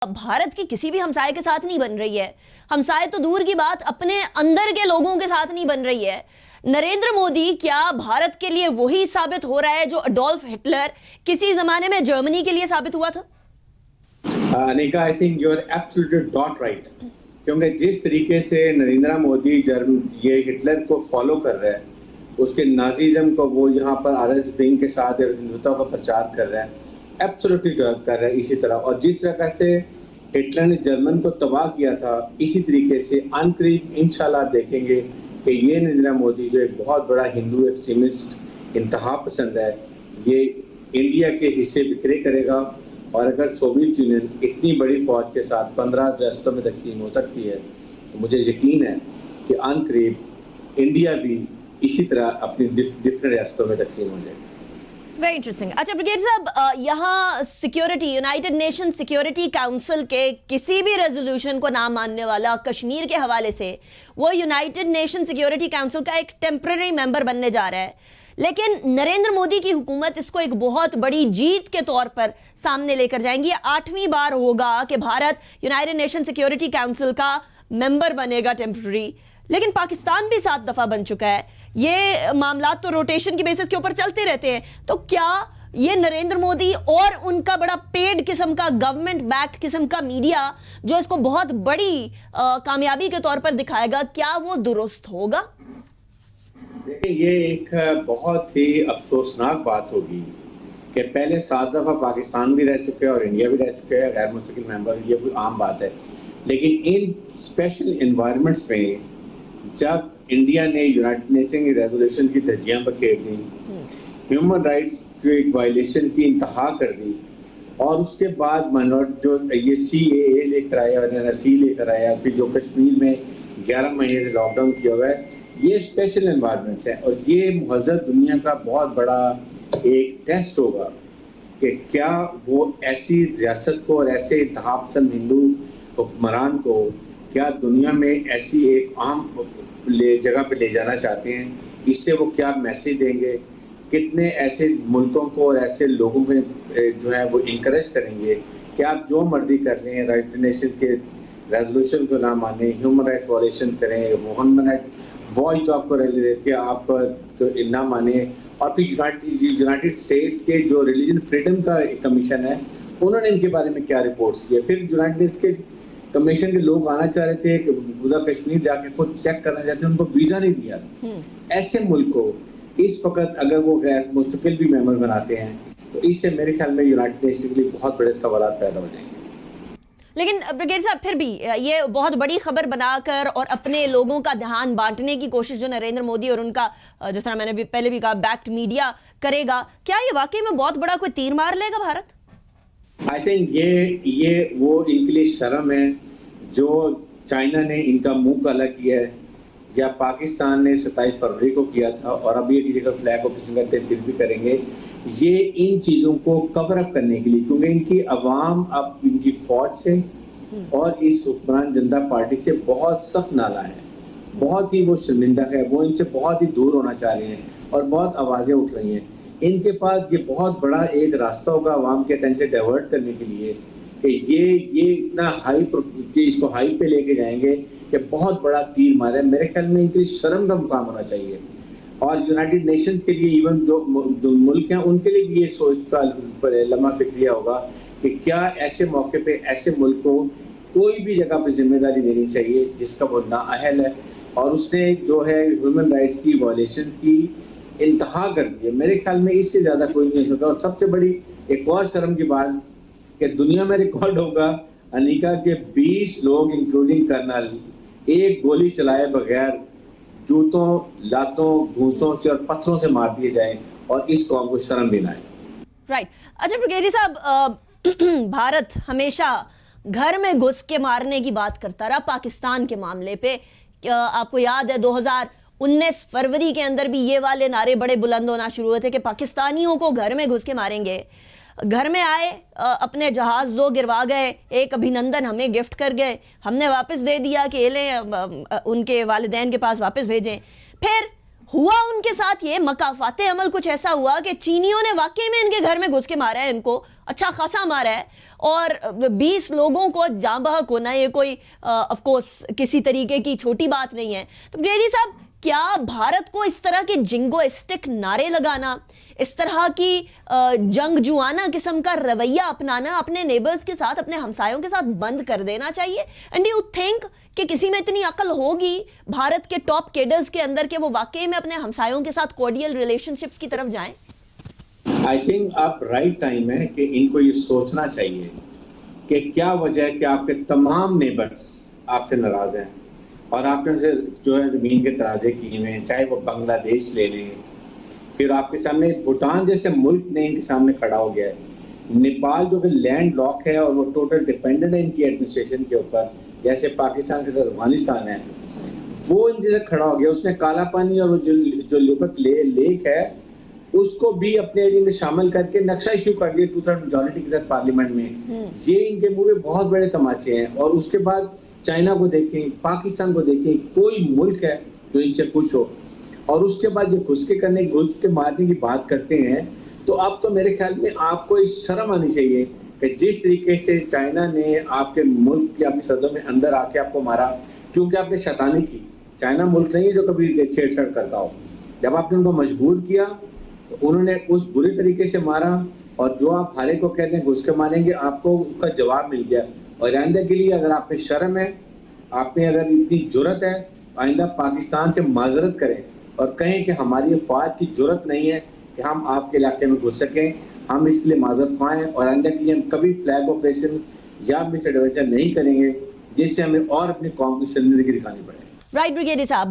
भारत की किसी भी हमसाये के साथ नहीं बन रही है। हमसाये तो दूर की बात, अपने अंदर के लोगों के साथ नहीं बन रही है। नरेंद्र मोदी क्या भारत के लिए वही साबित हो रहा है जो अडोल्फ हिटलर किसी जमाने में जर्मनी के लिए साबित हुआ था? Anika, I think you are absolutely dot right, क्योंकि जिस तरीके से नरेंद्र मोदी ये हिटलर को फॉलो कर रहा है, उसके नाजीज्म को वो यहाँ पर आरएस विंग के साथ हिंदुत्व का प्रचार कर रहा है, एब्सोल्युटली कर रहा है इसी तरह। और जिस तरह से हिटलर ने जर्मन को तबाह किया था, इसी तरीके से अनकरीब इंशाल्लाह देखेंगे कि ये नरेंद्र मोदी जो एक बहुत बड़ा हिंदू एक्सट्रीमिस्ट इंतहा पसंद है, ये इंडिया के हिस्से बिखरे करेगा। और अगर सोवियत यूनियन इतनी बड़ी फौज के साथ 15 रियासतों में तकसीम हो सकती है, तो मुझे यकीन है कि अनकरीब इंडिया भी इसी तरह अपनी डिफरेंट रियासतों में तकसीम हो जाएगी। Very interesting. अच्छा ब्रिगेड साहब, यहाँ security, United nation security council के किसी भी रेजोल्यूशन को ना मानने वाला कश्मीर के हवाले से वो यूनाइटेड नेशन सिक्योरिटी काउंसिल का एक टेम्पररी मेंबर बनने जा रहा है, लेकिन नरेंद्र मोदी की हुकूमत इसको एक बहुत बड़ी जीत के तौर पर सामने लेकर जाएंगी। ये 8वीं बार होगा कि Bharat United nation security council का मेंबर बनेगा टेम्पररी, लेकिन पाकिस्तान भी 7 दफा बन चुका है। ये मामला तो रोटेशन की बेसिस के ऊपर चलते रहते हैं। तो क्या ये नरेंद्र मोदी और उनका बड़ा पेड किस्म का गवर्नमेंट बैक्ड किस्म का मीडिया जो इसको बहुत बड़ी कामयाबी के तौर पर दिखाएगा, क्या वो दुरुस्त होगा? देखिए, ये एक बहुत ही अफसोसनाक बात होगी कि पहले 7 दफा पाकिस्तान भी रह चुके हैं और इंडिया भी रह चुके हैं गैर मुस्तकिल मेंबर, ये कोई आम बात है। लेकिन इन स्पेशल इन्वायरमेंट्स में जब इंडिया ने यूनाइटेड नेशन की रेजोल्यूशन की धज्जियां बखेर दी, ह्यूमन राइट्स की एक वायलेशन की इंतहा कर दी, और उसके बाद जो ये CAA लेकर आया और NRC लेकर आया, फिर जो कश्मीर में 11 महीने से लॉकडाउन किया हुआ है, ये स्पेशल एनवायरनमेंट्स हैं। और ये मुहज़्ज़ब दुनिया का बहुत बड़ा एक टेस्ट होगा कि क्या वो ऐसी रियासत को और ऐसे इंतहा पसंद हिंदू हुक्मरान को क्या दुनिया में ऐसी एक आम जगह पे ले जाना चाहते हैं। इससे वो क्या मैसेज देंगे, कितने ऐसे मुल्कों को और ऐसे लोगों को जो है वो इनकरेज करेंगे कि आप जो मर्जी कर रहे हैं, यूनाइटेड नेशन के रेजोल्यूशन को ना माने, ह्यूमन राइट्स वायलेशन करें, ह्यूमन राइट वॉइस आपको कि आप ना माने। और फिर यूनाइटेड स्टेट्स के जो रिलीजन फ्रीडम का कमीशन है, उन्होंने इनके बारे में क्या रिपोर्ट्स किए। फिर यूनाइटेड नेशन के कमीशन के लोग आना चाह रहे थे कि पूरा कश्मीर जाके खुद चेक करना चाहते थे, उनको वीजा नहीं दिया। ऐसे मुल्क को इस वक्त अगर वो गैर मुस्तकिल भी मेंबर बनाते हैं, तो इससे मेरे ख्याल में यूनाइटेड नेशन के लिए बहुत बड़े सवाल पैदा हो जाएंगे। लेकिन ब्रिगेड साहब, फिर भी ये बहुत बड़ी खबर बनाकर और अपने लोगों का ध्यान बांटने की कोशिश जो नरेंद्र मोदी और उनका, जिस तरह मैंने पहले भी कहा, बैक्ड मीडिया करेगा, क्या ये वाकई में बहुत बड़ा कोई तीर मार लेगा भारत? आई थिंक ये वो इनके लिए शर्म है जो चाइना ने इनका मुंह काला किया है, या पाकिस्तान ने 27 फरवरी को किया था, और अभी एक जगह फ्लैग ऑपरेशन करते हैं, फिर भी करेंगे। ये इन चीज़ों को कवर अप करने के लिए, क्योंकि इनकी अवाम अब इनकी फौज से और इस हुक्मरान जनता पार्टी से बहुत सख्त नाला है, बहुत ही वो शर्मिंदा है, वो इनसे बहुत ही दूर होना चाह रहे हैं और बहुत आवाज़ें उठ रही हैं। इनके पास ये बहुत बड़ा एक रास्ता होगा अवाम के अटेंशन डाइवर्ट करने के लिए कि ये इतना इसको हाई पे लेके जाएंगे कि बहुत बड़ा तीर मारे। मेरे ख्याल में इनकी शर्म का मुकाम होना चाहिए। और यूनाइटेड नेशंस के लिए, इवन जो मुल्क हैं, उनके लिए भी ये सोच का लम्हा फिक्रिया होगा कि क्या ऐसे मौके पे ऐसे मुल्क को कोई भी जगह पर जिम्मेदारी देनी चाहिए जिसका वो नाअहल है, और उसने जो है ह्यूमन राइट्स की वायलेशन की इंतहा कर दी है। मेरे ख्याल में इससे ज्यादा कोई नहीं हो सकता। और सबसे बड़ी एक और शर्म की बात कि दुनिया में रिकॉर्ड होगा अनिका के 20 लोग इंक्लूडिंग कर्नल एक गोली चलाए बगैर जूतों, लातों, घूसों से और पत्थरों से मार दिए जाएं, और इस कौम को शर्म भी ना आए। राइट। अच्छा ब्रिगेडी साहब, भारत हमेशा घर में घुस के मारने की बात करता रहा पाकिस्तान के मामले पे। आपको याद है 2019 फरवरी के अंदर भी ये वाले नारे बड़े बुलंद होना शुरू हुए थे कि पाकिस्तानियों को घर में घुस के मारेंगे। घर में आए, अपने जहाज 2 गिरवा गए, एक अभिनंदन हमें गिफ्ट कर गए, हमने वापस दे दिया कि ले उनके वालिदैन के पास वापस भेजें। फिर हुआ उनके साथ ये मकाफाते अमल कुछ ऐसा हुआ कि चीनियों ने वाकई में इनके घर में घुस के मारा है, इनको अच्छा खासा मारा है, और 20 लोगों को जाँ बहक होना ये कोई ऑफ कोर्स किसी तरीके की छोटी बात नहीं है। तो ब्रिगेडियर साहब, क्या भारत को इस तरह के जिंगोइस्टिक नारे लगाना, इस तरह की जंगजुआना किस्म का रवैया अपनाना अपने नेबर्स के साथ, अपने हमसायों के साथ बंद कर देना चाहिए? एंड यू थिंक कि किसी में इतनी अकल होगी भारत के टॉप केडर्स के अंदर कि वो वाकई में अपने हमसायों के साथ कोर्डियल रिलेशनशिप्स की तरफ जाएं? आई थिंक अब राइट टाइम है कि इनको ये सोचना चाहिए कि क्या वजह है कि आपके तमाम नेबर्स आपसे नाराज हैं और आपने उनसे जो है जमीन के तराजे किए हुए हैं, चाहे वो बांग्लादेश ले लें, फिर आपके सामने भूटान जैसे मुल्क ने इनके सामने खड़ा हो गया है, नेपाल जो कि लैंड लॉक है और वो टोटल डिपेंडेंट है इनकी एडमिनिस्ट्रेशन के ऊपर, जैसे पाकिस्तान के साथ अफगानिस्तान है, वो इन जैसे खड़ा हो गया। उसने काला पानी और वो जो लिपक लेक है उसको भी अपने एरिया में शामिल करके नक्शा इशू कर लिया 2/3 मेजॉरिटी के साथ पार्लियामेंट में। ये इनके मुंह में बहुत बड़े तमाचे हैं। और उसके बाद चाइना को देखें, पाकिस्तान को देखें, कोई मुल्क है जो इनसे खुश हो, और उसके बाद ये घुस के मारने की बात करते हैं। तो अब तो मेरे ख्याल में आपको इस शर्म आनी चाहिए कि जिस तरीके से चाइना ने आपके मुल्क की अपनी सरहदों में अंदर आके आपको मारा, क्योंकि आपने शैतानी की। चाइना मुल्क नहीं है जो कभी छेड़छाड़ करता हो। जब आपने उनको मजबूर किया तो उन्होंने उस बुरी तरीके से मारा, और जो आप हारे को कहते हैं घुस के मारेंगे, आपको उसका जवाब मिल गया। और आइंदा के लिए अगर आप में शर्म है, आप में अगर इतनी जुर्रत है, आइंदा पाकिस्तान से माजरत करें और कहें कि हमारी अफवाद की जुर्रत नहीं है कि हम आपके इलाके में घुस सकें, हम इसके लिए माजरत ख्वाएं, और आइंदा के लिए हम कभी फ्लैग ऑपरेशन या मिस एडवेंचर नहीं करेंगे जिससे हमें और अपनी कौम की शर्मिंदगी दिखानी पड़े। राइट ब्रिगेडियर साहब,